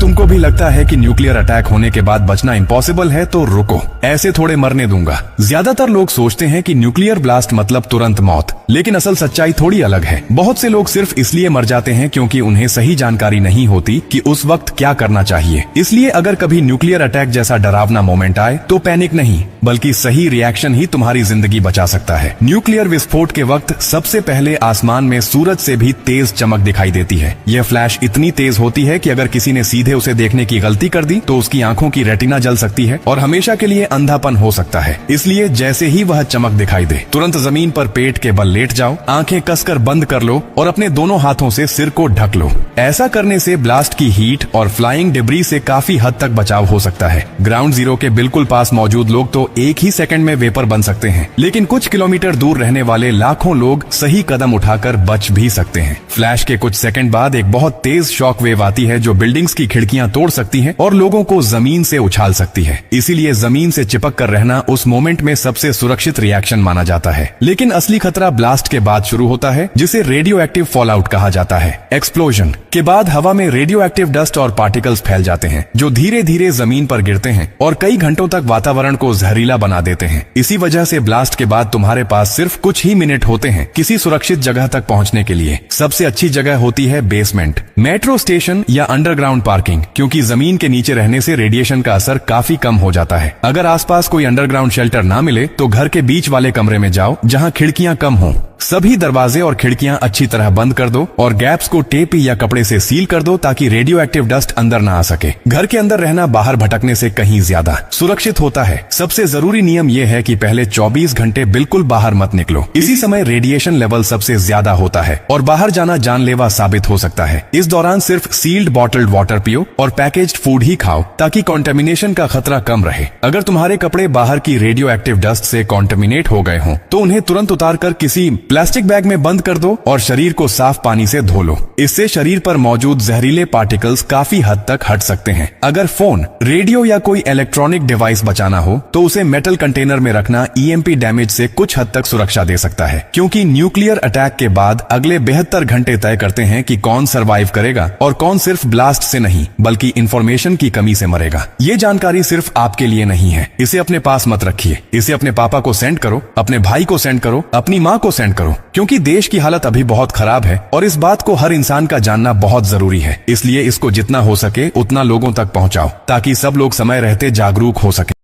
तुमको भी लगता है कि न्यूक्लियर अटैक होने के बाद बचना इम्पॉसिबल है तो रुको, ऐसे थोड़े मरने दूंगा। ज्यादातर लोग सोचते हैं कि न्यूक्लियर ब्लास्ट मतलब तुरंत मौत, लेकिन असल सच्चाई थोड़ी अलग है। बहुत से लोग सिर्फ इसलिए मर जाते हैं क्योंकि उन्हें सही जानकारी नहीं होती कि उस वक्त क्या करना चाहिए। इसलिए अगर कभी न्यूक्लियर अटैक जैसा डरावना मोमेंट आए तो पैनिक नहीं, बल्कि सही रिएक्शन ही तुम्हारी जिंदगी बचा सकता है। न्यूक्लियर विस्फोट के वक्त सबसे पहले आसमान में सूरज से भी तेज चमक दिखाई देती है। यह फ्लैश इतनी तेज होती है कि अगर किसी ने सीधे उसे देखने की गलती कर दी तो उसकी आंखों की रेटिना जल सकती है और हमेशा के लिए अंधापन हो सकता है। इसलिए जैसे ही वह चमक दिखाई दे, तुरंत जमीन पर पेट के बल लेट जाओ, आंखें कसकर बंद कर लो और अपने दोनों हाथों से सिर को ढक लो। ऐसा करने से ब्लास्ट की हीट और फ्लाइंग डिब्री से काफी हद तक बचाव हो सकता है। ग्राउंड जीरो के बिल्कुल पास मौजूद लोग तो एक ही सेकंड में वेपर बन सकते हैं, लेकिन कुछ किलोमीटर दूर रहने वाले लाखों लोग सही कदम उठाकर बच भी सकते हैं। फ्लैश के कुछ सेकंड बाद एक बहुत तेज शॉक वेव आती है जो बिल्डिंग्स की खिड़कियां तोड़ सकती है और लोगों को जमीन से उछाल सकती है। इसीलिए जमीन से चिपक कर रहना उस मोमेंट में सबसे सुरक्षित रिएक्शन माना जाता है। लेकिन असली खतरा ब्लास्ट के बाद शुरू होता है, जिसे रेडियो एक्टिव फॉल आउट कहा जाता है। एक्सप्लोजन के बाद हवा में रेडियो एक्टिव डस्ट और पार्टिकल्स फैल जाते हैं जो धीरे धीरे जमीन पर गिरते हैं और कई घंटों तक वातावरण को जहरीला बना देते हैं। इसी वजह से ब्लास्ट के बाद तुम्हारे पास सिर्फ कुछ ही मिनट होते हैं किसी सुरक्षित जगह तक पहुंचने के लिए। सबसे अच्छी जगह होती है बेसमेंट, मेट्रो स्टेशन या अंडरग्राउंड पार्किंग, क्योंकि जमीन के नीचे रहने से रेडिएशन का असर काफी कम हो जाता है। अगर आसपास कोई अंडरग्राउंड शेल्टर ना मिले तो घर के बीच वाले कमरे में जाओ जहां खिड़कियां कम हो। सभी दरवाजे और खिड़कियां अच्छी तरह बंद कर दो और गैप्स को टेप या कपड़े से सील कर दो ताकि रेडियो एक्टिव डस्ट अंदर ना आ सके। घर के अंदर रहना बाहर भटकने से कहीं ज्यादा सुरक्षित होता है। सबसे जरूरी नियम यह है कि पहले 24 घंटे बिल्कुल बाहर मत निकलो। इसी समय रेडिएशन लेवल सबसे ज्यादा होता है और बाहर जाना जानलेवा साबित हो सकता है। इस दौरान सिर्फ सील्ड बॉटल्ड वाटर पियो और पैकेज्ड फूड ही खाओ ताकि कॉन्टेमिनेशन का खतरा कम रहे। अगर तुम्हारे कपड़े बाहर की रेडियो एक्टिव डस्ट से कॉन्टेमिनेट हो गए हों तो उन्हें तुरंत उतार कर किसी प्लास्टिक बैग में बंद कर दो और शरीर को साफ पानी से धो लो। इससे शरीर पर मौजूद जहरीले पार्टिकल्स काफी हद तक हट सकते हैं। अगर फोन, रेडियो या कोई इलेक्ट्रॉनिक डिवाइस बचाना हो तो उसे मेटल कंटेनर में रखना ईएमपी डैमेज से कुछ हद तक सुरक्षा दे सकता है, क्योंकि न्यूक्लियर अटैक के बाद अगले 72 घंटे तय करते हैं कि कौन सरवाइव करेगा और कौन सिर्फ ब्लास्ट से नहीं बल्कि इंफॉर्मेशन की कमी से मरेगा। ये जानकारी सिर्फ आपके लिए नहीं है, इसे अपने पास मत रखिए। इसे अपने पापा को सेंड करो, अपने भाई को सेंड करो, अपनी माँ को सेंड करो, क्योंकि देश की हालत अभी बहुत खराब है और इस बात को हर इंसान का जानना बहुत जरूरी है। इसलिए इसको जितना हो सके उतना लोगों तक पहुंचाओ ताकि सब लोग समय रहते जागरूक हो सके।